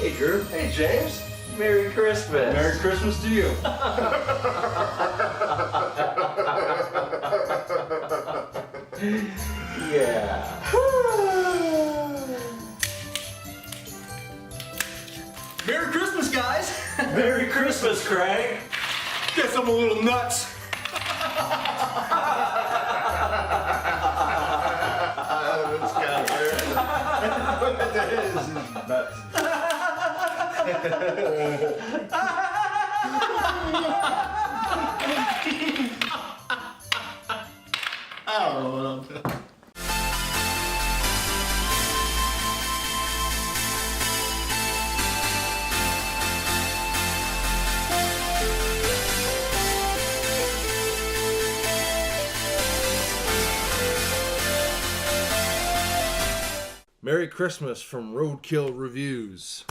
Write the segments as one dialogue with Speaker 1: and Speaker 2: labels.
Speaker 1: Hey, Drew.
Speaker 2: Hey, James.
Speaker 1: Merry Christmas.
Speaker 2: Merry Christmas to you.
Speaker 1: Yeah.
Speaker 2: Merry Christmas, guys.
Speaker 1: Merry Christmas, Craig.
Speaker 2: Guess I'm a little nuts. That's kind of weird. That is nuts. I don't know what I'm doing.
Speaker 3: Merry Christmas from Roadkill Reviews.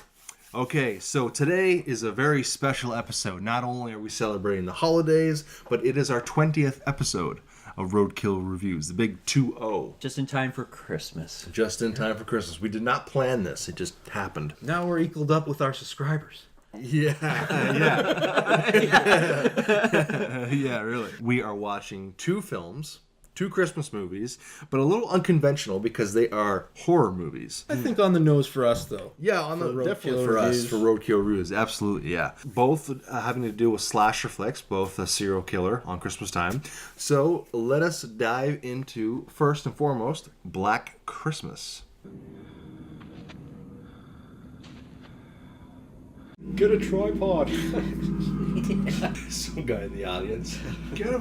Speaker 3: Okay, so today is a very special episode. Not only are we celebrating the holidays, but it is our 20th episode of Roadkill Reviews, the big 2-0.
Speaker 1: Just in time for Christmas.
Speaker 3: Just in time for Christmas. We did not plan this, it just happened.
Speaker 4: Now we're equaled up with our subscribers.
Speaker 3: Yeah, yeah, really. We are watching two films, two Christmas movies, but a little unconventional because they are horror movies.
Speaker 4: I think on the nose for us, though.
Speaker 3: Yeah, on the definitely for
Speaker 4: reviews.
Speaker 3: us, for Roadkill Reviews, absolutely, yeah. Both having to do with slasher flicks, both a serial killer on Christmas time. So let us dive into, first and foremost, Black Christmas.
Speaker 4: Get a tripod.
Speaker 3: Some guy in the audience. Get a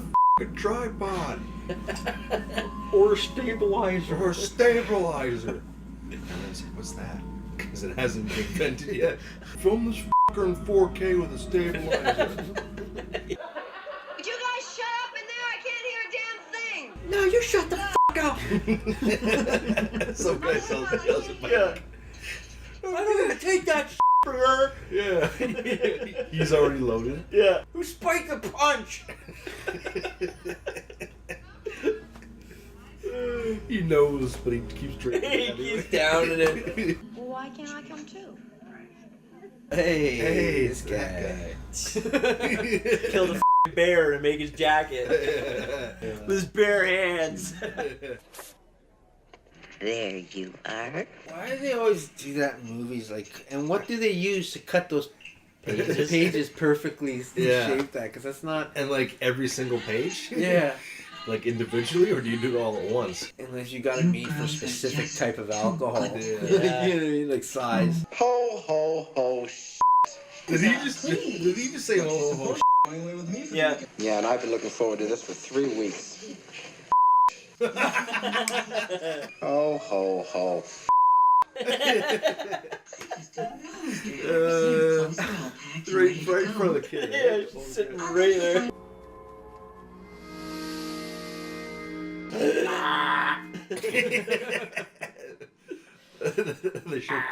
Speaker 3: tripod.
Speaker 4: Or a stabilizer.
Speaker 3: Or a stabilizer. And I say, what's that? Because it hasn't been invented yet. Film this fucker in 4K with a stabilizer.
Speaker 5: Would you guys shut up in there? I can't hear a damn thing!
Speaker 4: No, you shut the fuck up.
Speaker 3: Some guy sells it back.
Speaker 4: Yeah. I'm gonna take that for her.
Speaker 3: Yeah. He's already loaded.
Speaker 4: Yeah. Who spiked the punch?
Speaker 3: He knows, but he keeps drinking.
Speaker 4: He keeps downing it.
Speaker 5: Well, why can't I come too?
Speaker 4: Hey,
Speaker 3: it's that
Speaker 4: Kill the bear and make his jacket with his bare hands.
Speaker 5: There you are.
Speaker 6: Why do they always do that in movies? Like, and what do they use to cut those pages perfectly shaped that? Because that's not.
Speaker 3: And like every single page?
Speaker 6: Yeah.
Speaker 3: Like individually, or do you do it all at once?
Speaker 6: Unless you got to be for a specific type of alcohol.
Speaker 3: Yeah.
Speaker 6: You know what I mean? Like size.
Speaker 5: Ho, ho, ho,
Speaker 3: Did he just say oh?
Speaker 4: Yeah.
Speaker 7: Yeah, and I've been looking forward to this for 3 weeks. Ho, ho, ho.
Speaker 3: Right in front of the kid.
Speaker 4: Yeah, she's sitting right there.
Speaker 3: They should.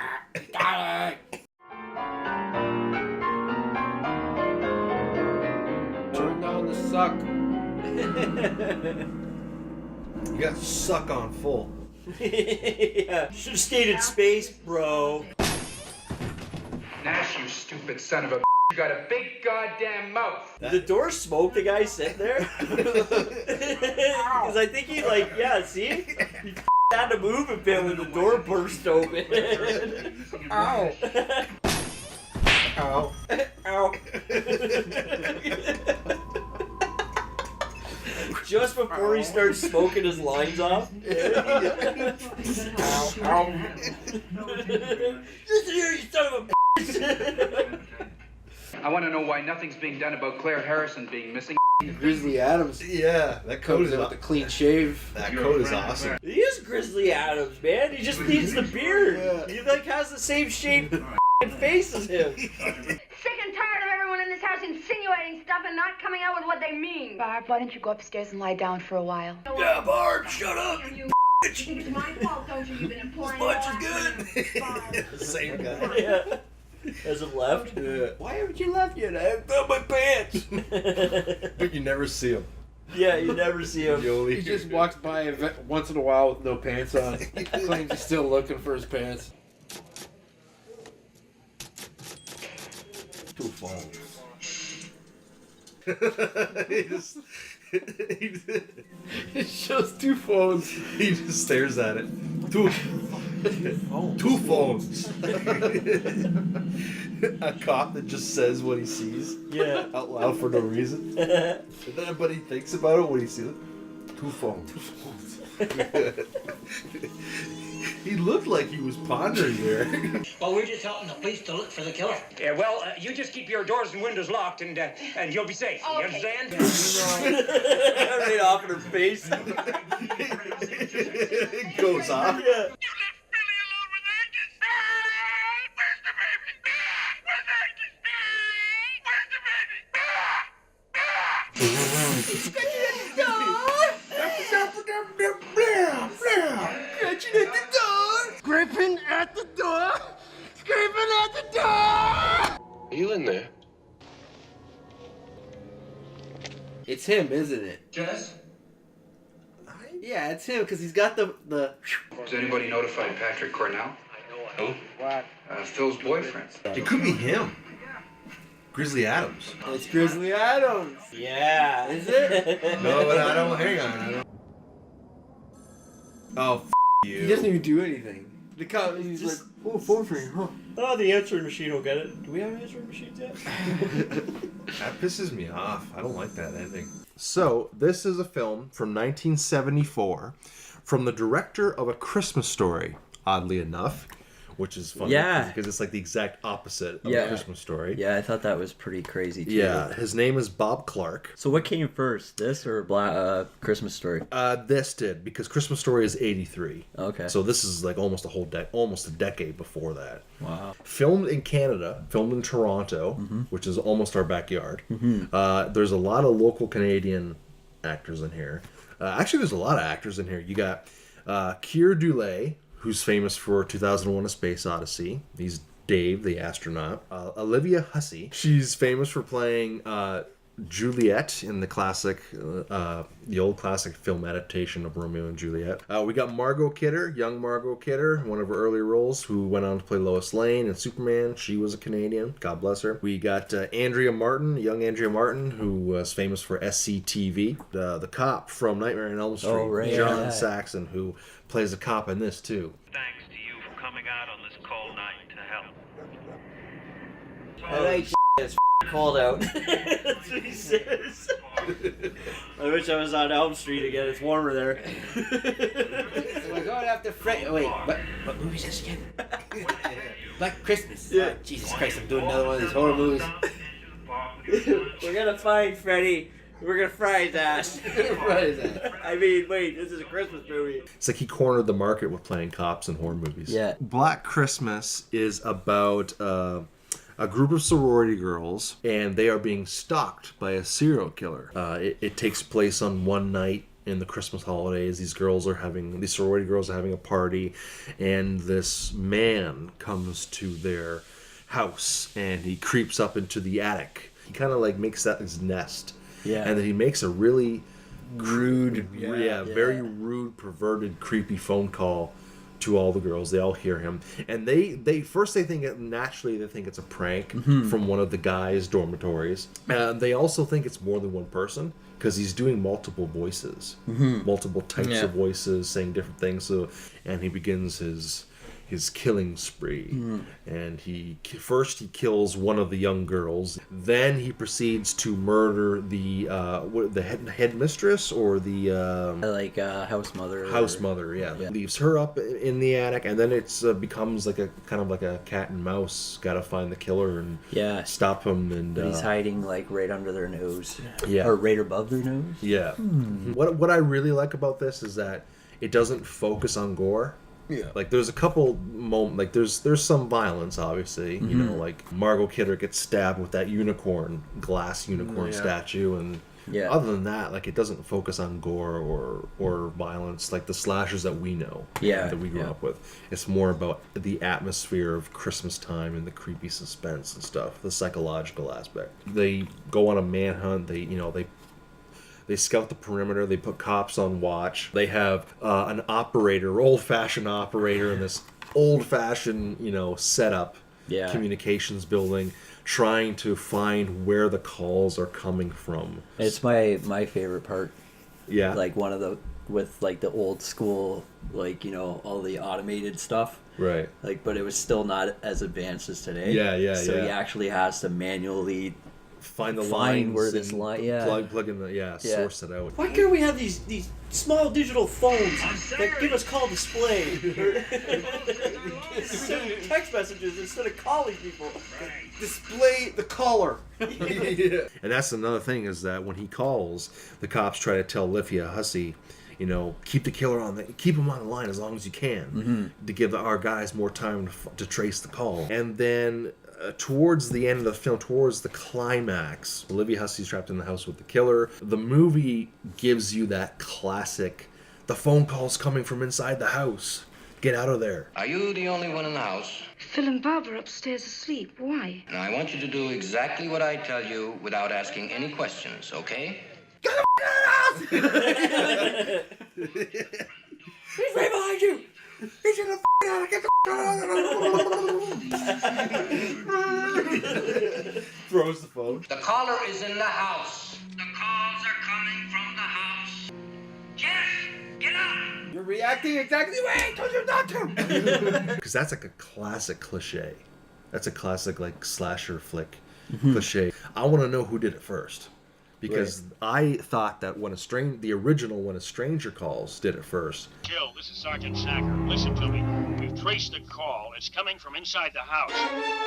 Speaker 6: Turn down the suck.
Speaker 3: You got to suck on full.
Speaker 4: Yeah. Should have stayed in space, bro.
Speaker 8: Nash, you stupid son of a you got a big goddamn mouth.
Speaker 4: The door smoked, the guy sitting there? Because I think he see? He had to move a bit when the door burst open. Ow.
Speaker 3: Ow.
Speaker 4: Ow. Just before he starts smoking his lines off. Ow. Ow. Listen here, you son of a bitch.
Speaker 8: I want to know why nothing's being done about Claire Harrison being missing.
Speaker 6: Grizzly Adams
Speaker 3: Yeah, that coat
Speaker 6: comes
Speaker 3: is
Speaker 6: in with a clean shave.
Speaker 3: That coat is awesome.
Speaker 4: He is Grizzly Adams, man. He just needs the beard. He has the same shape face as him.
Speaker 5: Sick and tired of everyone in this house insinuating stuff and not coming out with what they mean.
Speaker 9: Barb, why don't you go upstairs and lie down for a while?
Speaker 3: Yeah, Barb, shut up.
Speaker 5: It's my fault, don't you? You've been employing
Speaker 3: Lunch is good. Same guy.
Speaker 4: Yeah. As of left.
Speaker 3: Yeah.
Speaker 6: Why haven't you left yet? I haven't got my pants.
Speaker 3: But you never see him.
Speaker 4: Yeah, you never see him.
Speaker 6: He just walks by once in a while with no pants on. Claims he's still looking for his pants.
Speaker 3: Two phones.
Speaker 6: It shows two phones.
Speaker 3: He just stares at it. Two phones. A cop that just says what he sees.
Speaker 4: Yeah.
Speaker 3: Out loud for no reason. And then but he thinks about it when he sees it. Two phones. He looked like he was pondering there.
Speaker 10: Well, we're just helping the police to look for the killer.
Speaker 8: Yeah, well, you just keep your doors and windows locked, and you'll be safe. You understand?
Speaker 4: Right off in her face.
Speaker 3: It goes off.
Speaker 4: Yeah.
Speaker 10: Scraping at the door! Scraping at the door!
Speaker 7: Are you in there?
Speaker 6: It's him, isn't it?
Speaker 8: Jess?
Speaker 6: Yeah, it's him because he's got the.
Speaker 8: Has anybody notified Patrick Cornell? Who?
Speaker 10: What?
Speaker 8: Phil's boyfriend.
Speaker 3: It could be him. Grizzly Adams.
Speaker 6: It's Grizzly Adams.
Speaker 4: Yeah.
Speaker 6: Is it?
Speaker 3: No, but I don't. Hang on. I don't. Oh, you.
Speaker 6: He doesn't even do anything. The cop, he's
Speaker 4: Just-
Speaker 6: like, oh, phone for you, huh?
Speaker 4: Oh, the answering machine will get it. Do we have answering machines yet?
Speaker 3: That pisses me off. I don't like that ending. So, this is a film from 1974 from the director of A Christmas Story, oddly enough, which is funny.
Speaker 1: Yeah.
Speaker 3: Because it's like the exact opposite of
Speaker 1: Yeah.
Speaker 3: A Christmas Story.
Speaker 1: Yeah, I thought that was pretty crazy too.
Speaker 3: Yeah, his name is Bob Clark.
Speaker 1: So what came first, this or Christmas Story?
Speaker 3: This did, because Christmas Story is 83.
Speaker 1: Okay.
Speaker 3: So this is like almost a decade before that.
Speaker 1: Wow.
Speaker 3: Filmed in Canada, filmed in Toronto, which is almost our backyard. There's a lot of local Canadian actors in here. Actually, there's a lot of actors in here. You got Keir Dullea, who's famous for 2001: A Space Odyssey. He's Dave, the astronaut. Olivia Hussey. She's famous for playing Juliet in the classic, the old classic film adaptation of Romeo and Juliet. We got Margot Kidder, young Margot Kidder, one of her earlier roles, who went on to play Lois Lane in Superman. She was a Canadian. God bless her. We got Andrea Martin, young Andrea Martin, who was famous for SCTV. The cop from Nightmare on Elm Street,
Speaker 1: Oh, right.
Speaker 3: John
Speaker 1: Yeah.
Speaker 3: Saxon, who plays a cop in this too.
Speaker 11: Thanks to you for coming out on this cold night to help.
Speaker 4: I like it's cold out. That's what he says. I wish I was on Elm Street again. It's warmer there.
Speaker 6: So we're going after Fred. Wait, what movie is this again? Black Christmas.
Speaker 4: Yeah.
Speaker 6: Oh, Jesus Christ, I'm doing another one of these horror movies.
Speaker 4: We're gonna find Freddy. We're gonna fry his ass.
Speaker 6: What is that?
Speaker 4: I mean, wait, this is a Christmas movie.
Speaker 3: It's like he cornered the market with playing cops in horror movies.
Speaker 1: Yeah.
Speaker 3: Black Christmas is about a group of sorority girls, and they are being stalked by a serial killer. It takes place on one night in the Christmas holidays. These sorority girls are having a party, and this man comes to their house, and he creeps up into the attic. He kind of like makes that his nest.
Speaker 1: Yeah.
Speaker 3: And then he makes a really rude,
Speaker 1: Yeah.
Speaker 3: very rude, perverted, creepy phone call to all the girls. They all hear him, and they think it's a prank from one of the guys' dormitories. They also think it's more than one person because he's doing multiple voices, multiple types of voices, saying different things. So, and he begins his killing spree, and he kills one of the young girls. Then he proceeds to murder the headmistress or the
Speaker 1: house mother.
Speaker 3: house mother. Yeah, leaves her up in the attic, and then it's becomes like a kind of like a cat and mouse. Got to find the killer and stop him. And
Speaker 1: He's hiding like right under their nose.
Speaker 3: Yeah.
Speaker 1: Or right above their nose.
Speaker 3: Yeah. What I really like about this is that it doesn't focus on gore. Yeah. Like there's a couple moments, like there's some violence, obviously. You know, like Margot Kidder gets stabbed with that glass unicorn statue, and other than that, like it doesn't focus on gore or violence like the slashers that we know, that we grew up with. It's more about the atmosphere of Christmas time and the creepy suspense and stuff, the psychological aspect. They go on a manhunt. They scout the perimeter. They put cops on watch. They have an old-fashioned operator in this old-fashioned, setup, communications building trying to find where the calls are coming from.
Speaker 1: It's my favorite part.
Speaker 3: Yeah.
Speaker 1: Like one of the with like the old school, like, you know, all the automated stuff.
Speaker 3: Right.
Speaker 1: Like, but it was still not as advanced as today.
Speaker 3: Yeah.
Speaker 1: So he actually has to manually
Speaker 3: find
Speaker 1: where this line,
Speaker 3: plug in the source it out.
Speaker 4: Why can't we have these small digital phones that give us call display? Send text messages instead of calling people.
Speaker 6: Display the caller.
Speaker 3: And that's another thing, is that when he calls, the cops try to tell Lithia Hussey, you know, keep him on the line as long as you can, to give our guys more time to trace the call. And then towards the end of the film, towards the climax, Olivia Hussey's trapped in the house with the killer. The movie gives you that classic, the phone call's coming from inside the house. Get out of there.
Speaker 12: Are you the only one in the house?
Speaker 5: Phil and Bob are upstairs asleep. Why?
Speaker 12: Now, I want you to do exactly what I tell you without asking any questions, okay?
Speaker 10: Get the out of the house!
Speaker 4: He's right behind you!
Speaker 10: He's in the out! Get the
Speaker 3: Throws the phone.
Speaker 12: The caller is in the house.
Speaker 11: The calls are coming from the house. Jeff, get up!
Speaker 6: You're reacting exactly the way I told you not to.
Speaker 3: Because that's like a classic cliche. That's a classic, like, slasher flick cliche. I want to know who did it first. Because I thought that the original When a Stranger Calls did it first.
Speaker 11: Jill, this is Sergeant Sacker. Listen to me. We've traced the call. It's coming from inside the house.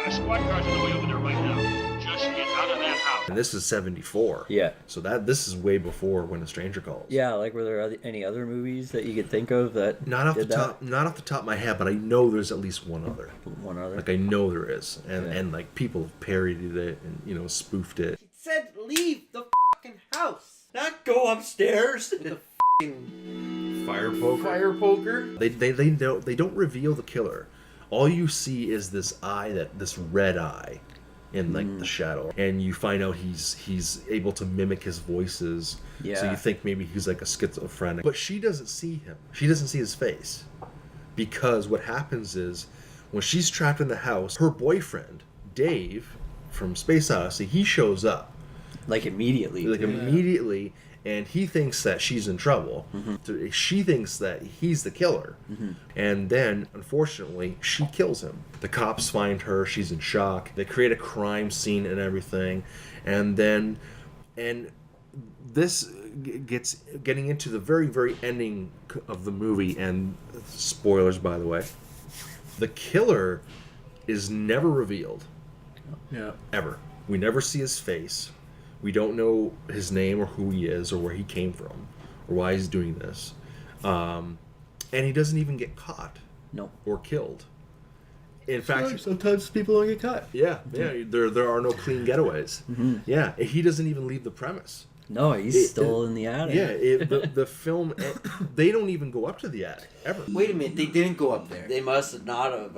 Speaker 11: Our squad car's on the way over there right now. Just get out of that house.
Speaker 3: And this is 74.
Speaker 1: Yeah.
Speaker 3: So this is way before When a Stranger Calls.
Speaker 1: Yeah, like, were there any other movies that you could think of that
Speaker 3: Not off the top of my head, but I know there's at least one other.
Speaker 1: One other?
Speaker 3: Like, I know there is. And like, people have parodied it and, you know, spoofed it.
Speaker 4: It said leave the fucking house. Not go upstairs.
Speaker 6: The
Speaker 3: Fire poker.
Speaker 6: fire poker.
Speaker 3: They don't reveal the killer. All you see is this red eye in like the shadow, and you find out he's able to mimic his voices.
Speaker 1: Yeah.
Speaker 3: So you think maybe he's like a schizophrenic, but she doesn't see him. She doesn't see his face, because what happens is when she's trapped in the house, her boyfriend Dave from Space Odyssey, he shows up
Speaker 1: like immediately.
Speaker 3: Immediately. And he thinks that she's in trouble. So she thinks that he's the killer. And then, unfortunately, she kills him. The cops find her. She's in shock. They create a crime scene and everything. And this getting into the very, very ending of the movie. And spoilers, by the way. The killer is never revealed.
Speaker 6: Yeah.
Speaker 3: Ever. We never see his face. We don't know his name or who he is or where he came from or why he's doing this. And he doesn't even get caught.
Speaker 1: No.
Speaker 3: Or killed. In fact,
Speaker 6: sometimes people don't get caught.
Speaker 3: Yeah. There are no clean getaways. Yeah, he doesn't even leave the premise.
Speaker 1: No, he's still in the attic.
Speaker 3: Yeah, the film, they don't even go up to the attic ever.
Speaker 6: Wait a minute, they didn't go up there.
Speaker 4: They must have not have.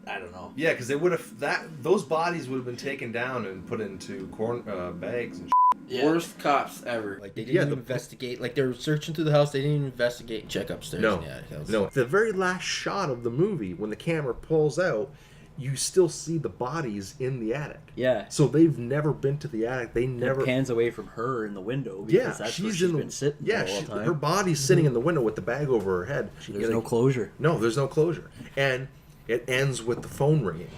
Speaker 4: I don't know.
Speaker 3: Yeah, because they would have those bodies would have been taken down and put into corn bags and.
Speaker 4: Yeah.
Speaker 6: Worst cops ever. Like, they didn't even investigate. Like, they were searching through the house. They didn't even investigate and check upstairs.
Speaker 3: No,
Speaker 6: in the attic house.
Speaker 3: no. The very last shot of the movie, when the camera pulls out, you still see the bodies in the attic.
Speaker 1: Yeah.
Speaker 3: So they've never been to the attic. They never.
Speaker 1: It pans away from her in the window. Because
Speaker 3: Yeah,
Speaker 1: that's
Speaker 3: she's
Speaker 1: where she's
Speaker 3: in
Speaker 1: been sitting the whole time.
Speaker 3: her body's sitting in the window with the bag over her head.
Speaker 1: There's no closure.
Speaker 3: No, there's no closure, and it ends with the phone ringing,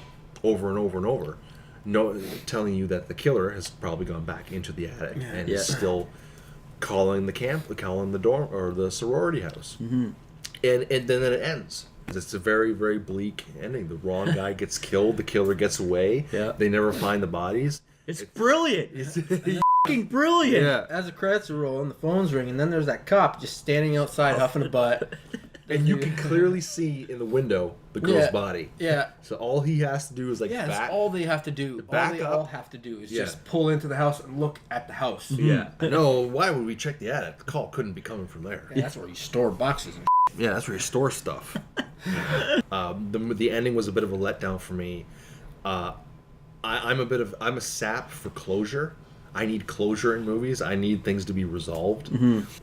Speaker 3: over and over and over. No, telling you that the killer has probably gone back into the attic and is still calling the dorm or the sorority house, and then it ends. It's a very, very bleak ending. The wrong guy gets killed. The killer gets away.
Speaker 1: Yeah.
Speaker 3: They never find the bodies.
Speaker 1: It's brilliant. It's fucking brilliant.
Speaker 6: Yeah. As the credits are rolling, the phone's ringing, and then there's that cop just standing outside huffing a butt.
Speaker 3: And you can clearly see in the window the girl's body.
Speaker 6: Yeah.
Speaker 3: So all he has to do is
Speaker 6: that's all they have to do.
Speaker 3: Back
Speaker 6: all they
Speaker 3: up.
Speaker 6: all have to do is just pull into the house and look at the house.
Speaker 3: Yeah. No, why would we check the attic? The call couldn't be coming from there.
Speaker 6: Yeah, that's where you store boxes and
Speaker 3: Yeah, that's where you store stuff. The ending was a bit of a letdown for me. I'm a sap for closure. I need closure in movies. I need things to be resolved.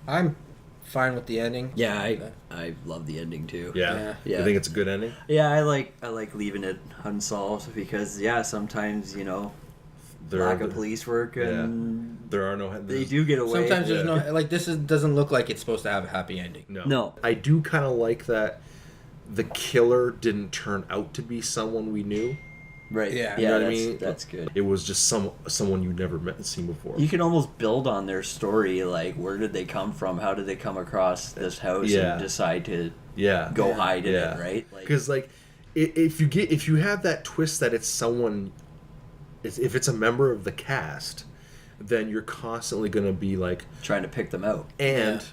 Speaker 6: I'm fine with the ending.
Speaker 1: Yeah, I love the ending too.
Speaker 3: Yeah. You think it's a good ending?
Speaker 1: Yeah, I like leaving it unsolved because sometimes lack of police work, and
Speaker 3: there are no.
Speaker 1: They do get away.
Speaker 6: Sometimes there's no like doesn't look like it's supposed to have a happy ending.
Speaker 1: No.
Speaker 3: I do kind of like that the killer didn't turn out to be someone we knew.
Speaker 1: Right.
Speaker 6: Yeah.
Speaker 3: You know what I mean?
Speaker 1: That's good.
Speaker 3: It was just someone you'd never met and seen before.
Speaker 1: You can almost build on their story, like where did they come from? How did they come across this house and decide to go hide in it, right?
Speaker 3: Because if you have that twist that it's someone, if it's a member of the cast, then you're constantly going to be like
Speaker 1: trying to pick them out.
Speaker 3: And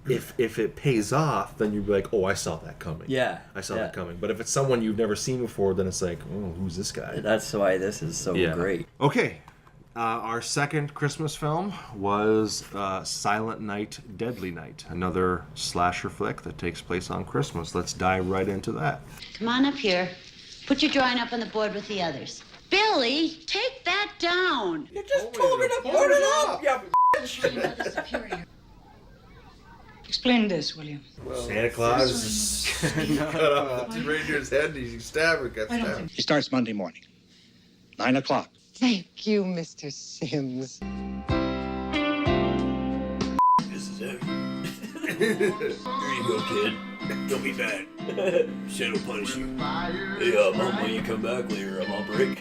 Speaker 3: if it pays off, then you'd be like, oh, I saw that coming.
Speaker 1: Yeah.
Speaker 3: I saw that coming. But if it's someone you've never seen before, then it's like, oh, who's this guy?
Speaker 1: That's why this is so great.
Speaker 3: Okay. Our second Christmas film was Silent Night, Deadly Night, another slasher flick that takes place on Christmas. Let's dive right into that.
Speaker 13: Come on up here. Put your drawing up on the board with the others. Billy, take that down.
Speaker 4: You just told me to put it up, you
Speaker 13: bitch.
Speaker 14: Explain this, will you?
Speaker 2: Well, Santa Claus is cut off the reindeer's head and he's stabbed.
Speaker 15: He starts Monday morning, 9 o'clock.
Speaker 16: Thank you, Mr. Sims.
Speaker 4: This is it. Here you go, kid. Don't be bad. Santa will punish you. Hey, Mom, when you come back later, I'm on break.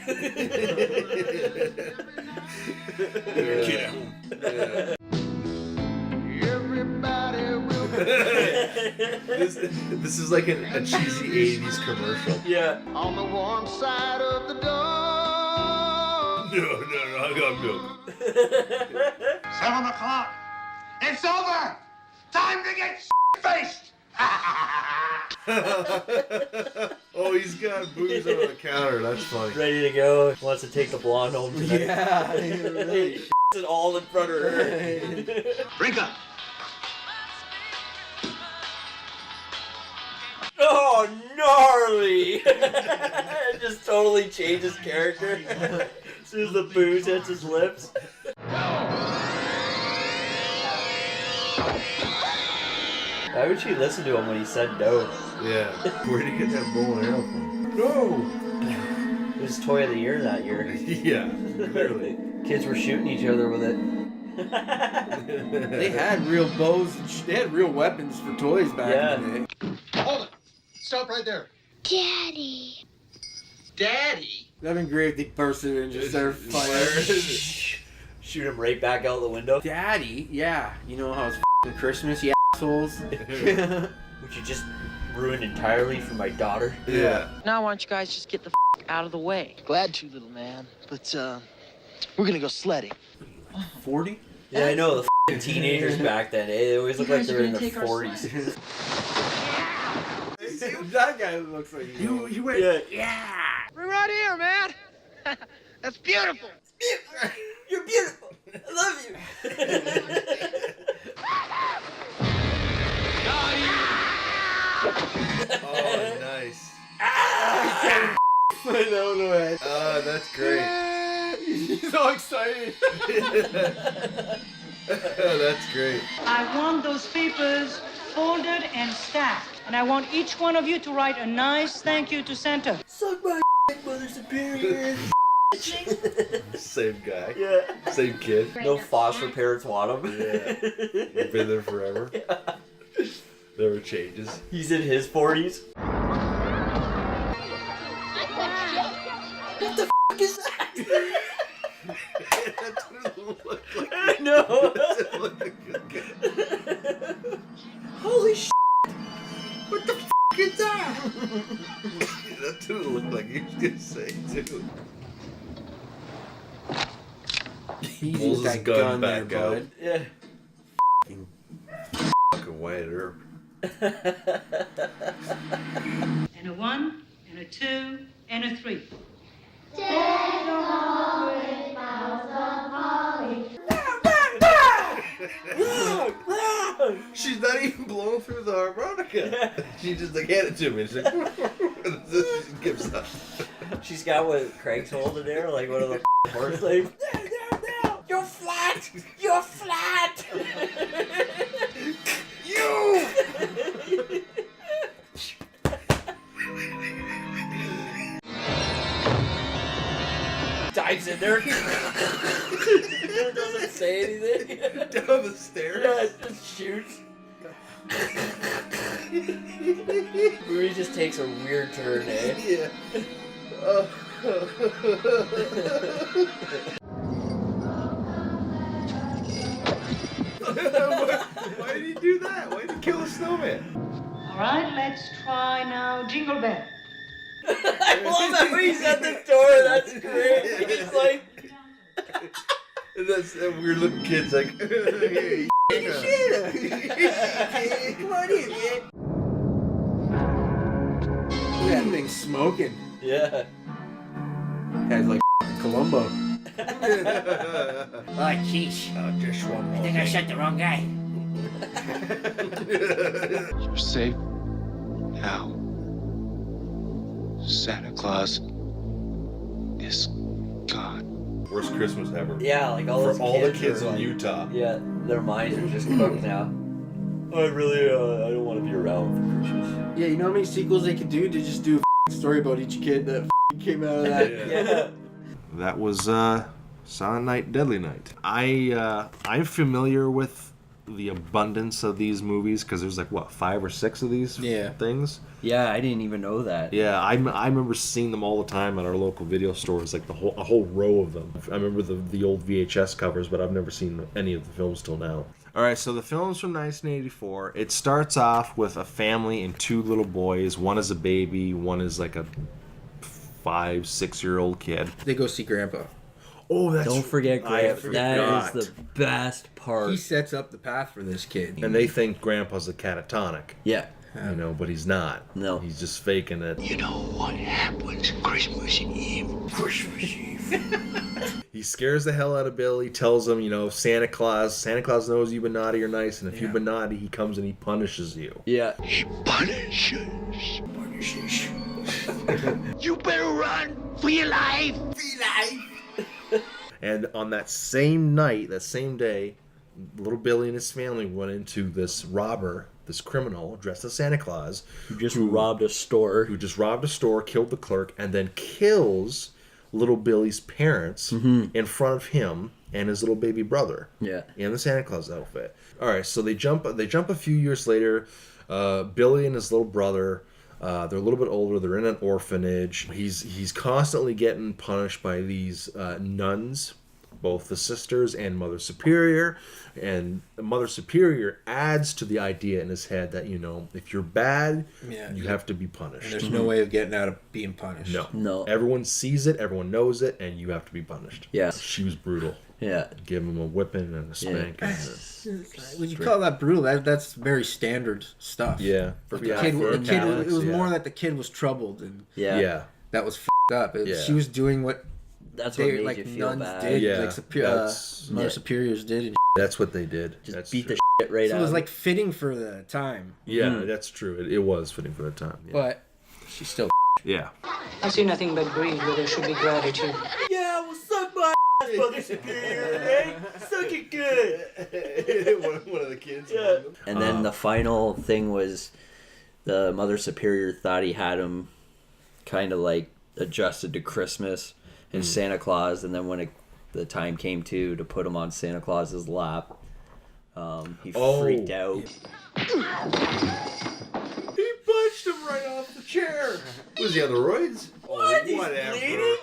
Speaker 4: Kid at home.
Speaker 3: This is like a cheesy 80s commercial.
Speaker 4: Yeah.
Speaker 10: On the warm side of the door.
Speaker 2: No, I got milk.
Speaker 10: 7 o'clock. It's over. Time to get faced.
Speaker 2: Oh, he's got booze on the counter. That's funny.
Speaker 4: Ready to go. Wants to take the blonde home tonight.
Speaker 6: Yeah. Really.
Speaker 4: It all in front of her.
Speaker 15: Drink up.
Speaker 4: Oh, gnarly! Just totally changes character. As soon as the booze hits his lips. Why would she listen to him when he said no?
Speaker 2: Yeah. Where'd he get that bow and arrow from?
Speaker 3: No!
Speaker 4: It was Toy of the Year that year.
Speaker 3: Yeah, clearly.
Speaker 4: Kids were shooting each other with it.
Speaker 6: They had real bows and they had real weapons for toys back in the day.
Speaker 10: Hold it. Stop right there.
Speaker 13: Daddy.
Speaker 10: Daddy?
Speaker 6: That'd been great if they bursted and just started firing.
Speaker 4: Shoot him right back out the window.
Speaker 6: Daddy? Yeah. You know how it's f***ing Christmas, you assholes?
Speaker 4: Which you just ruined entirely for my daughter.
Speaker 3: Yeah.
Speaker 16: Now why don't you guys just get the out of the way? Glad to, little man. But, we're gonna go sledding.
Speaker 6: 40?
Speaker 4: Yeah, I know, the teenagers back then, they always look like they're in their 40s.
Speaker 6: That guy looks like
Speaker 3: You went.
Speaker 4: Yeah.
Speaker 16: We're right here, man. That's beautiful.
Speaker 4: You're beautiful. I love you.
Speaker 2: Oh, nice.
Speaker 6: I don't know it.
Speaker 2: Oh, that's great.
Speaker 6: He's so excited.
Speaker 2: Oh, that's great.
Speaker 14: I want those papers folded and stacked. And I want each one of you to write a nice thank you to Santa.
Speaker 4: Suck my Mother Superior.
Speaker 3: Same guy.
Speaker 4: Yeah.
Speaker 3: Same kid.
Speaker 4: No foster parents want him.
Speaker 3: Yeah. You've been there forever.
Speaker 4: Yeah.
Speaker 3: Never changes.
Speaker 4: He's in his 40s. What the f*** is that?
Speaker 2: That doesn't look like
Speaker 4: I know.
Speaker 2: that doesn't look like a good guy.
Speaker 4: Holy shit.
Speaker 2: What the f*** is that? That didn't look like he was gonna say too.
Speaker 6: He
Speaker 3: Pulls
Speaker 6: used
Speaker 3: his
Speaker 6: that
Speaker 3: gun
Speaker 6: gun
Speaker 3: back
Speaker 6: there,
Speaker 3: out.
Speaker 6: bud.
Speaker 4: Yeah.
Speaker 2: Fucking Wyatt Earp.
Speaker 14: And a 1, and a 2, and a 3.
Speaker 2: She's not even blowing through the harmonica. She just like hand it to me. She's like, she gives up.
Speaker 4: She's got what Craig's holding there, like one of the horse things. No. You're flat. You're flat.
Speaker 2: You!
Speaker 4: Dives in. and there doesn't say anything.
Speaker 2: Down the stairs?
Speaker 4: Yeah, it just shoots. Movie just takes a weird turn, eh?
Speaker 2: Yeah. Why did he do that? Why did he kill a snowman?
Speaker 14: All right, let's try now Jingle Bell.
Speaker 4: I love that when he's at the door. That's great. He's like...
Speaker 2: And that's that weird looking kid's like, hey,
Speaker 6: Come on in, man. That thing's smoking.
Speaker 4: Yeah.
Speaker 6: Guy's like Columbo.
Speaker 16: Oh, jeez.
Speaker 2: Oh, just one more.
Speaker 16: I think I shot the wrong guy.
Speaker 7: You're safe now. Santa Claus is gone.
Speaker 2: Worst Christmas ever.
Speaker 4: Yeah, like all those
Speaker 2: For all the kids
Speaker 4: are
Speaker 2: in
Speaker 4: like,
Speaker 2: Utah.
Speaker 4: Yeah, their minds are just cooked now. I really, I don't want to be around for Christmas.
Speaker 6: Yeah, you know how many sequels they could do to just do a story about each kid that came out of that?
Speaker 4: Yeah.
Speaker 3: That was Silent Night, Deadly Night. I'm familiar with the abundance of these movies because there's like what 5 or 6 of these things.
Speaker 1: Yeah, I didn't even know that.
Speaker 3: Yeah, I remember seeing them all the time at our local video stores, like a whole row of them. I remember the old VHS covers, but I've never seen any of the films till now. All right, so the film's from 1984. It starts off with a family and 2 little boys. One is a baby, one is like a 5-6-year-old kid.
Speaker 6: They go see Grandpa.
Speaker 3: Oh,
Speaker 1: Don't forget Grandpa. That is the best part.
Speaker 6: He sets up the path for this kid.
Speaker 3: And they think Grandpa's a catatonic.
Speaker 1: Yeah.
Speaker 3: You know, but he's not.
Speaker 1: No.
Speaker 3: He's just faking it.
Speaker 15: You know what happens Christmas Eve? Christmas Eve.
Speaker 3: He scares the hell out of Billy, tells him, you know, Santa Claus knows you've been naughty or nice, and if you've been naughty, he comes and he punishes you.
Speaker 1: Yeah.
Speaker 15: He punishes. You better run for your life. For your life.
Speaker 3: And on that same night, that same day, little Billy and his family went into this criminal dressed as Santa Claus.
Speaker 1: Who just robbed a store,
Speaker 3: killed the clerk, and then kills little Billy's parents in front of him and his little baby brother.
Speaker 1: Yeah.
Speaker 3: In the Santa Claus outfit. All right, so they jump a few years later. Billy and his little brother, they're a little bit older. They're in an orphanage. He's constantly getting punished by these nuns, both the sisters and Mother Superior. And Mother Superior adds to the idea in his head that, you know, if you're bad, you have to be punished.
Speaker 6: And there's no way of getting out of being punished.
Speaker 3: No. Everyone sees it, everyone knows it, and you have to be punished.
Speaker 1: Yeah.
Speaker 3: She was brutal.
Speaker 1: Yeah.
Speaker 3: Give him a whipping and a spank.
Speaker 6: Yeah. Would you call that brutal? That's very standard stuff.
Speaker 3: Yeah.
Speaker 6: The kid, it was more that the kid was troubled and that was f***ed up. She was doing what
Speaker 1: that's what made you feel
Speaker 6: nuns
Speaker 1: bad.
Speaker 6: did,
Speaker 3: Yeah.
Speaker 6: Mother Superiors did. And
Speaker 3: that's what they did.
Speaker 1: Just beat the shit right out.
Speaker 6: So it was like fitting for the time.
Speaker 3: Yeah, that's true. It was fitting for the time. Yeah.
Speaker 6: But she's still.
Speaker 3: Yeah.
Speaker 14: I see nothing but greed where there should be gratitude.
Speaker 4: Yeah, well, suck my ass, Mother Superior, eh? Suck it good.
Speaker 2: One of the kids.
Speaker 4: Yeah.
Speaker 1: And then the final thing was the Mother Superior thought he had him kind of like adjusted to Christmas and Santa Claus, and then when the time came to put him on Santa Claus's lap, he freaked out.
Speaker 2: He punched him right off the chair. Was he on the roids?
Speaker 4: What?
Speaker 2: Whatever.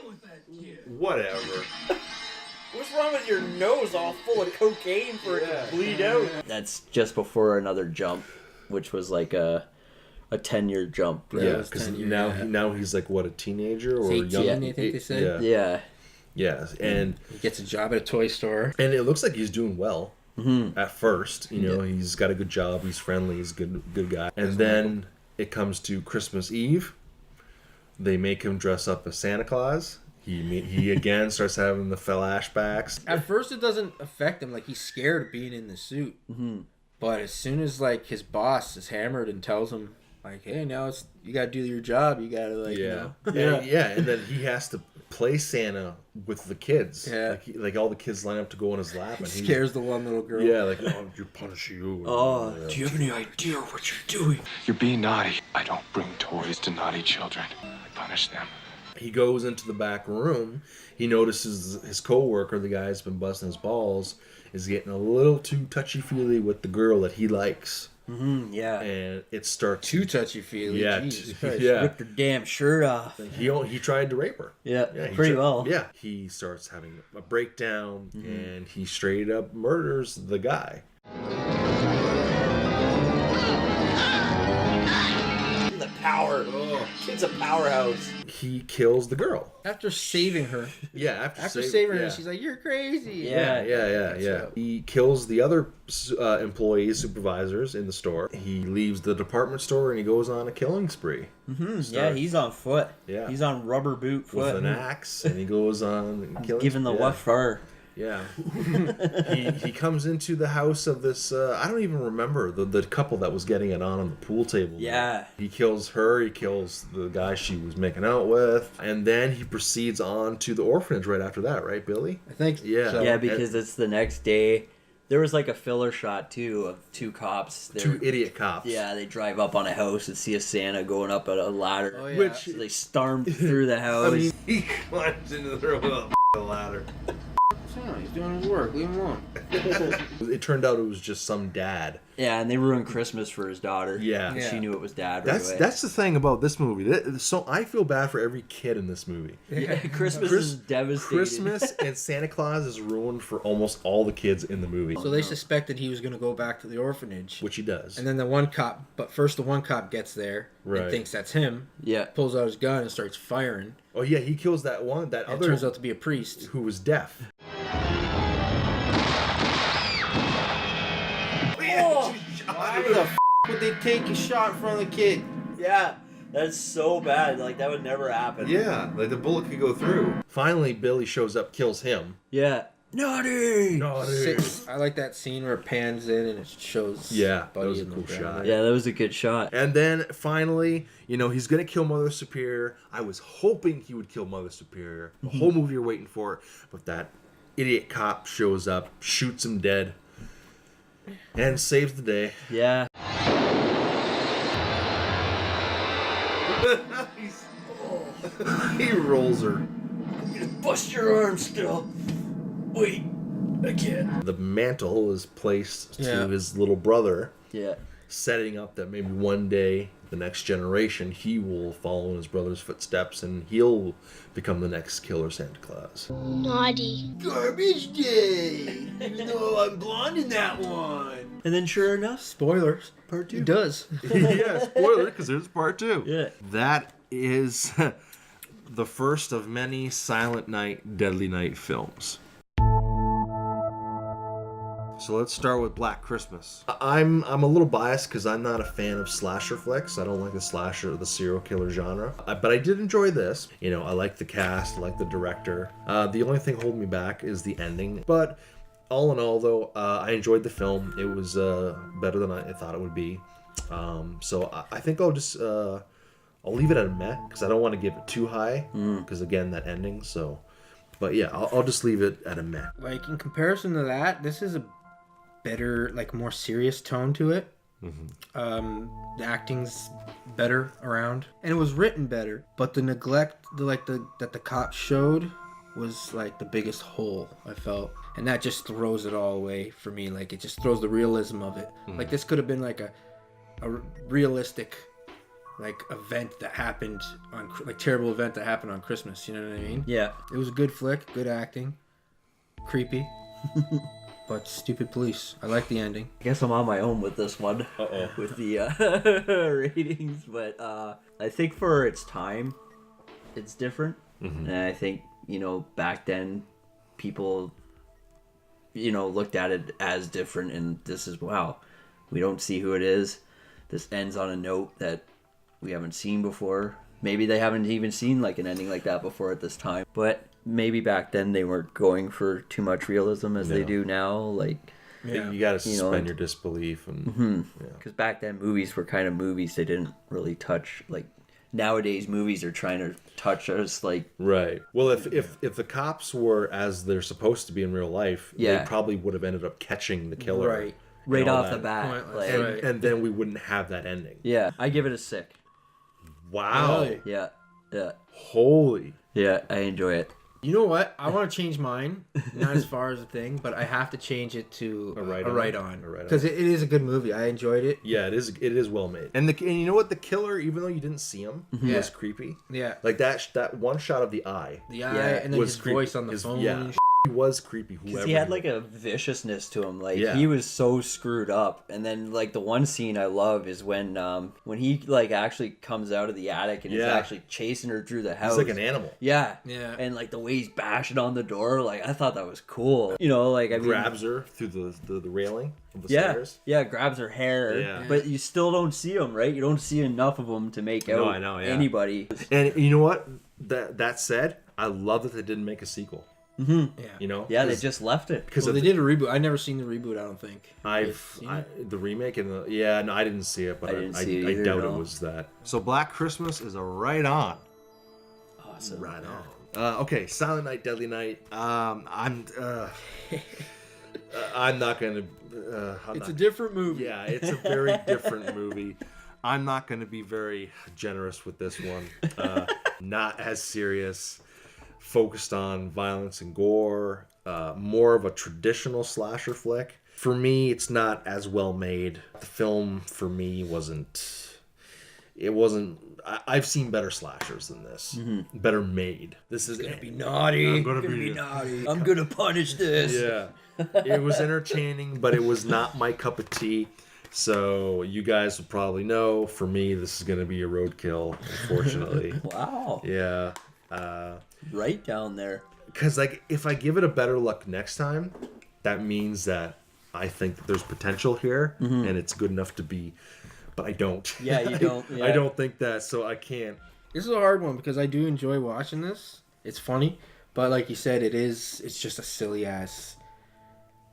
Speaker 2: Whatever.
Speaker 4: What's wrong with your nose all full of cocaine for it to bleed out?
Speaker 1: That's just before another jump, which was like a 10-year jump. Right?
Speaker 3: Yeah, because now he's like what, a teenager or
Speaker 6: he's 18,
Speaker 3: young?
Speaker 6: I think they said.
Speaker 3: Yeah, and
Speaker 6: he gets a job at a toy store,
Speaker 3: and it looks like he's doing well at first. You know, he's got a good job, he's friendly, he's a good guy, and then it comes to Christmas Eve. They make him dress up as Santa Claus. He again starts having the flashbacks.
Speaker 6: At first, it doesn't affect him. Like, he's scared of being in the suit. But as soon as like his boss is hammered and tells him, like, hey, now you gotta do your job. You gotta like, you know.
Speaker 3: And then he has to play Santa with the kids.
Speaker 6: Yeah,
Speaker 3: like all the kids line up to go on his lap, and
Speaker 6: he scares the one little girl.
Speaker 3: Yeah, like, oh, you punish you.
Speaker 15: Oh, do you have any idea what you're doing? You're being naughty. I don't bring toys to naughty children. I punish them.
Speaker 3: He goes into the back room. He notices his coworker, the guy who's been busting his balls, is getting a little too touchy-feely with the girl that he likes.
Speaker 1: Mm-hmm, yeah.
Speaker 3: And it starts...
Speaker 6: Too touchy-feely.
Speaker 3: Yeah.
Speaker 6: Jesus Christ.
Speaker 3: Yeah.
Speaker 1: Ripped her damn shirt off.
Speaker 3: He tried to rape her.
Speaker 1: Yeah, pretty well.
Speaker 3: Yeah. He starts having a breakdown, and he straight up murders the guy.
Speaker 1: The power. Kid's a powerhouse.
Speaker 3: He kills the girl.
Speaker 6: After saving her.
Speaker 3: Yeah,
Speaker 6: after saving her, she's like, "You're crazy."
Speaker 3: Yeah. He kills the other employees, supervisors in the store. He leaves the department store and he goes on a killing spree.
Speaker 1: Yeah, he's on foot.
Speaker 3: Yeah.
Speaker 1: He's on rubber boot foot.
Speaker 3: With an axe, and he goes on killing.
Speaker 1: Giving the what for?
Speaker 3: Yeah. he comes into the house of this, I don't even remember, the couple that was getting it on the pool table.
Speaker 1: Yeah.
Speaker 3: He kills her, he kills the guy she was making out with, and then he proceeds on to the orphanage right after that, right, Billy?
Speaker 6: I think
Speaker 3: Yeah.
Speaker 1: Yeah, because it's the next day. There was like a filler shot, too, of two cops.
Speaker 3: Two idiot cops.
Speaker 1: Yeah, they drive up on a house and see a Santa going up a ladder.
Speaker 6: Oh, yeah.
Speaker 3: Which...
Speaker 1: So they storm through the house.
Speaker 2: I mean, he climbs into the room with a ladder.
Speaker 6: He's doing his work. Leave him alone.
Speaker 3: It turned out it was just some dad.
Speaker 1: Yeah, and they ruined Christmas for his daughter.
Speaker 3: Yeah.
Speaker 1: She knew it was dad right away.
Speaker 3: That's the thing about this movie. So I feel bad for every kid in this movie.
Speaker 1: Yeah, Christmas is devastating.
Speaker 3: Christmas and Santa Claus is ruined for almost all the kids in the movie.
Speaker 6: So they suspected he was going to go back to the orphanage.
Speaker 3: Which he does.
Speaker 6: And then the one cop, but first the one cop gets there
Speaker 3: Right.
Speaker 6: and thinks that's him.
Speaker 1: Yeah.
Speaker 6: Pulls out his gun and starts firing.
Speaker 3: Oh yeah, he kills that other...
Speaker 6: turns out to be a priest.
Speaker 3: Who was deaf.
Speaker 6: Why the f*** would they take a shot in front of the kid?
Speaker 1: Yeah, that's so bad. Like, that would never happen.
Speaker 3: Yeah, like the bullet could go through. Finally, Billy shows up, kills him.
Speaker 1: Yeah. Naughty!
Speaker 6: I like that scene where it pans in and it shows
Speaker 3: Yeah, that
Speaker 6: Buddy
Speaker 3: was a
Speaker 6: in the
Speaker 3: cool
Speaker 6: ground.
Speaker 3: shot.
Speaker 1: Yeah, that was a good shot.
Speaker 3: And then finally, he's gonna kill Mother Superior. I was hoping he would kill Mother Superior. The whole movie you're waiting for it, but that idiot cop shows up, shoots him dead, and saves the day.
Speaker 1: Yeah.
Speaker 3: He rolls her.
Speaker 1: I'm gonna bust your arm still. Wait, I can't.
Speaker 3: The mantle is placed
Speaker 6: Yeah.
Speaker 3: to his little brother.
Speaker 1: Yeah.
Speaker 3: Setting up that maybe one day, the next generation, he will follow in his brother's footsteps and he'll become the next killer Santa Claus.
Speaker 13: Naughty.
Speaker 1: Garbage day! Even though I'm blonde in that one. And then sure enough,
Speaker 6: Spoilers.
Speaker 1: part 2.
Speaker 6: He does.
Speaker 3: Yeah, spoiler, because there's part 2.
Speaker 1: Yeah.
Speaker 3: That is the first of many Silent Night, Deadly Night films. So let's start with Black Christmas. I'm a little biased because I'm not a fan of slasher flicks. I don't like the serial killer genre. But I did enjoy this. I like the cast, I like the director. The only thing holding me back is the ending. But all in all, though, I enjoyed the film. It was better than I thought it would be. So I think I'll just I'll leave it at a meh because I don't want to give it too high because again that ending. So, but yeah, I'll just leave it at a meh.
Speaker 6: Like, in comparison to that, this is a better, like, more serious tone to it. The acting's better around, and it was written better. But the neglect, that the cops showed, was like the biggest hole I felt, and that just throws it all away for me. Like, it just throws the realism of it. Like, this could have been like a realistic, like, event that happened on, like, terrible event that happened on Christmas. You know what I mean?
Speaker 1: Yeah.
Speaker 6: It was a good flick, good acting, creepy. But stupid police. I like the ending.
Speaker 1: I guess I'm on my own with this one. With the ratings, but I think for its time, it's different. And I think, back then, people, looked at it as different, and this is, wow, we don't see who it is. This ends on a note that we haven't seen before. Maybe they haven't even seen, like, an ending like that before at this time. But maybe back then they weren't going for too much realism as they do now. Like,
Speaker 3: you got to suspend your disbelief.
Speaker 1: Because back then movies were kind of movies. They didn't really touch, like, nowadays movies are trying to touch us, like...
Speaker 3: Right. Well, if the cops were as they're supposed to be in real life, they probably would have ended up catching the killer.
Speaker 1: Right off the bat.
Speaker 3: And then we wouldn't have that ending.
Speaker 1: Yeah, I give it a 6.
Speaker 3: Wow.
Speaker 1: Yeah. Yeah.
Speaker 3: Holy.
Speaker 1: Yeah, I enjoy it.
Speaker 6: You know what? I want to change mine. Not as far as a thing, but I have to change it to a right on. Because it is a good movie. I enjoyed it.
Speaker 3: Yeah, it is. It is well made. And you know what? The killer, even though you didn't see him,
Speaker 6: Yeah.
Speaker 3: was creepy.
Speaker 6: Yeah.
Speaker 3: Like that one shot of the eye.
Speaker 6: The eye, and then his
Speaker 3: creepy.
Speaker 6: voice on the phone.
Speaker 3: Yeah. He was creepy.
Speaker 1: Because he had like a viciousness to him. Like
Speaker 3: Yeah.
Speaker 1: he was so screwed up. And then like the one scene I love is when he like actually comes out of the attic and is
Speaker 3: Yeah.
Speaker 1: actually chasing her through the house.
Speaker 3: He's like an animal.
Speaker 1: Yeah.
Speaker 6: Yeah.
Speaker 1: And like the way he's bashing on the door, like I thought that was cool. You know, like I mean,
Speaker 3: grabs her through the railing of the
Speaker 1: yeah,
Speaker 3: stairs.
Speaker 1: yeah, grabs her hair.
Speaker 3: Yeah.
Speaker 1: But you still don't see him, right? You don't see enough of him to make out
Speaker 3: No, I know, yeah.
Speaker 1: anybody.
Speaker 3: And you know what? That said, I love that they didn't make a sequel.
Speaker 1: Mm-hmm.
Speaker 6: Yeah.
Speaker 3: You know?
Speaker 1: Yeah, they just left it.
Speaker 3: Because
Speaker 6: they did a reboot. I've never seen the reboot, I don't think.
Speaker 3: The remake and no, I didn't see it, but I doubt it was that. So Black Christmas is a right on.
Speaker 1: Awesome.
Speaker 3: Right on. Okay, Silent Night, Deadly Night. I'm not gonna.
Speaker 6: It's a different movie.
Speaker 3: Yeah, it's a very different movie. I'm not gonna be very generous with this one. Not as serious. Focused on violence and gore. More of a traditional slasher flick. For me, it's not as well made. The film for me wasn't. It wasn't. I've seen better slashers than this.
Speaker 1: Mm-hmm.
Speaker 3: Better made. This is
Speaker 6: gonna be naughty.
Speaker 3: I'm gonna
Speaker 6: be naughty.
Speaker 1: I'm gonna punish this.
Speaker 3: Yeah. It was entertaining, but it was not my cup of tea. So you guys will probably know. For me, this is gonna be a roadkill. Unfortunately.
Speaker 1: Wow.
Speaker 3: Yeah.
Speaker 1: Right down there.
Speaker 3: Because like, if I give it a better luck next time, that means that I think that there's potential here, and it's good enough to be. But I don't.
Speaker 1: Yeah, you don't. Yeah.
Speaker 3: I don't think that, so I can't.
Speaker 6: This is a hard one because I do enjoy watching this. It's funny, but like you said, it's just a silly ass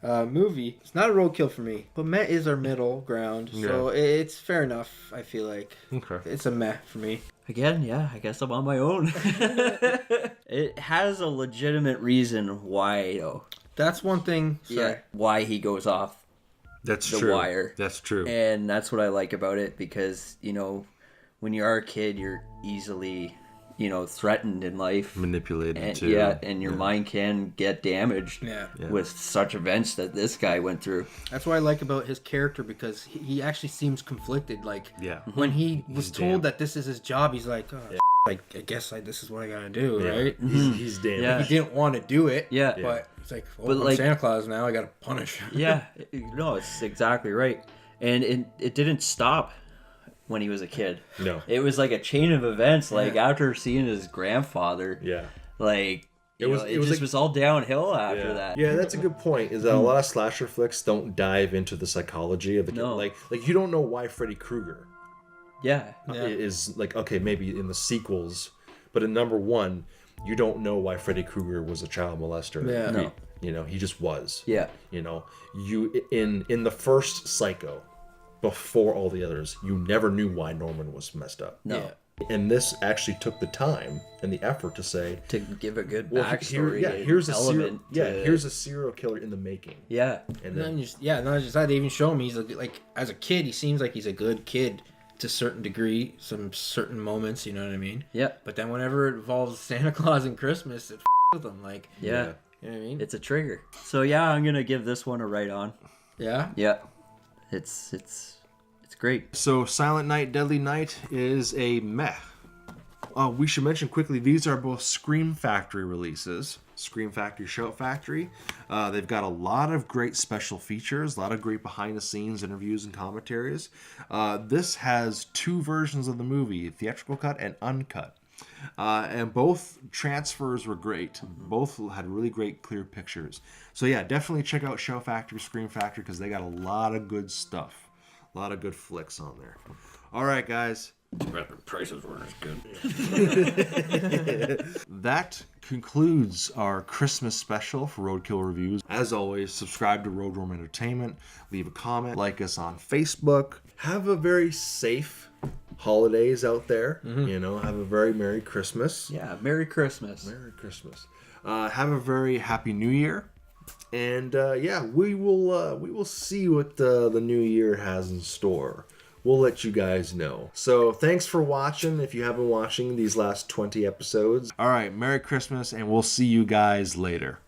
Speaker 6: movie. It's not a roadkill for me, but meh is our middle ground, so it's fair enough. I feel like it's a meh for me.
Speaker 1: Again, yeah, I guess I'm on my own. It has a legitimate reason why, though.
Speaker 6: That's one thing. Sorry.
Speaker 1: Yeah, why he goes off
Speaker 3: That's
Speaker 1: the
Speaker 3: true.
Speaker 1: wire.
Speaker 3: That's true.
Speaker 1: And that's what I like about it because, you know, when you are a kid, you're easily, you know, threatened in life.
Speaker 3: Manipulated
Speaker 1: and,
Speaker 3: too.
Speaker 1: Yeah, and your mind can get damaged
Speaker 6: Yeah.
Speaker 1: with such events that this guy went through.
Speaker 6: That's what I like about his character because he actually seems conflicted. Like,
Speaker 3: Yeah.
Speaker 6: when he was told
Speaker 3: damned.
Speaker 6: that this is his job, he's like, oh, like I guess this is what I gotta do,
Speaker 3: Yeah.
Speaker 6: right?
Speaker 3: He's damn.
Speaker 1: Yeah.
Speaker 6: He didn't want to do it,
Speaker 1: Yeah.
Speaker 6: but it's like,
Speaker 1: But
Speaker 6: I'm
Speaker 1: like-
Speaker 6: Santa Claus now, I gotta punish.
Speaker 1: Yeah, no, it's exactly right. And it didn't stop when he was a kid.
Speaker 3: No.
Speaker 1: It was like a chain of events. Like after seeing his grandfather,
Speaker 3: Yeah.
Speaker 1: like
Speaker 3: It was
Speaker 1: was all downhill after that.
Speaker 3: Yeah, that's a good point. Is that a lot of slasher flicks don't dive into the psychology of the kid.
Speaker 1: No.
Speaker 3: Like you don't know why Freddy Krueger
Speaker 1: Yeah.
Speaker 3: is like, okay, maybe in the sequels, but in number one, you don't know why Freddy Krueger was a child molester.
Speaker 6: Yeah.
Speaker 1: No.
Speaker 3: You know, he just was.
Speaker 1: Yeah.
Speaker 3: You know, you in the first Psycho, before all the others, you never knew why Norman was messed up.
Speaker 1: No.
Speaker 6: Yeah.
Speaker 3: And this actually took the time and the effort to say,
Speaker 1: To give a good
Speaker 3: well,
Speaker 1: backstory.
Speaker 3: here's a
Speaker 1: element.
Speaker 3: here's a serial killer in the making.
Speaker 1: Yeah.
Speaker 3: And
Speaker 6: And then
Speaker 3: then
Speaker 6: not just that, they even show him he's like as a kid, he seems like he's a good kid to a certain degree, some certain moments, you know what I mean?
Speaker 1: Yeah.
Speaker 6: But then whenever it involves Santa Claus and Christmas, it with him. Like,
Speaker 1: Yeah.
Speaker 6: you know what I mean?
Speaker 1: It's a trigger. So yeah, I'm gonna give this one a right on.
Speaker 6: Yeah.
Speaker 1: Yeah. It's great.
Speaker 3: So Silent Night, Deadly Night is a meh. We should mention quickly, these are both Scream Factory releases. Scream Factory, Shout Factory. They've got a lot of great special features, a lot of great behind-the-scenes interviews and commentaries. This has two versions of the movie, theatrical cut and uncut. And both transfers were great. Both had really great, clear pictures. So yeah, definitely check out Shout Factory, Scream Factory, because they got a lot of good stuff. A lot of good flicks on there. All right, guys.
Speaker 1: Prices weren't as good.
Speaker 3: That concludes our Christmas special for Roadkill Reviews. As always, subscribe to Roadworm Entertainment. Leave a comment. Like us on Facebook. Have a very safe holidays out there. You know, have a very Merry Christmas.
Speaker 1: Yeah, Merry Christmas.
Speaker 3: Merry Christmas. Have a very Happy New Year. And yeah, we will see what the new year has in store. we'll let you guys know. So thanks for watching if you have been watching these last 20 episodes. All right, Merry Christmas, and we'll see you guys later.